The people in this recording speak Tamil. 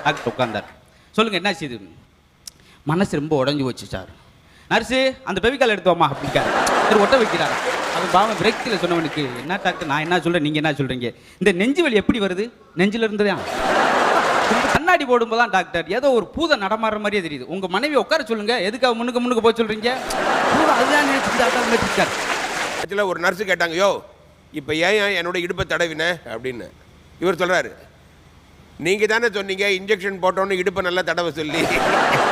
டாக்டர் உட்கார்ந்தார். சொல்லுங்க என்ன செய்யுது? மனசு ரொம்ப உடஞ்சி போச்சு சார். நர்ஸு அந்த பெவிக்கால் எடுத்தோமா அப்படின்ட்டார். சரி ஒட்ட வைக்கிறார். அது பாவம் விரக்தியில் சொன்னவனுக்கு, என்ன டாக்டர் நான் என்ன சொல்கிறேன் நீங்கள் என்ன சொல்கிறீங்க? இந்த நெஞ்சு வலி எப்படி வருது? நெஞ்சில் இருந்து தான். கண்ணாடி போடும்போது தான் டாக்டர் ஏதோ ஒரு பூதம் நடமாடுற மாதிரியே தெரியுது. உங்கள் மனைவி உட்கார சொல்லுங்க, எதுக்காக முன்னுக்கு போக சொல்கிறீங்க? பூதம் அதுதான் நினைச்சிருக்காரு. ஆக்சுவலாக ஒரு நர்ஸு கேட்டாங்க, யோ இப்போ ஏன் என்னோட இடுப்பை தடவின அப்படின்னு. இவர் சொல்கிறாரு, நீங்கள் தானே சொன்னீங்க இன்ஜெக்ஷன் போட்டோன்னு இடுப்பை நல்லா தடவை சொல்லி.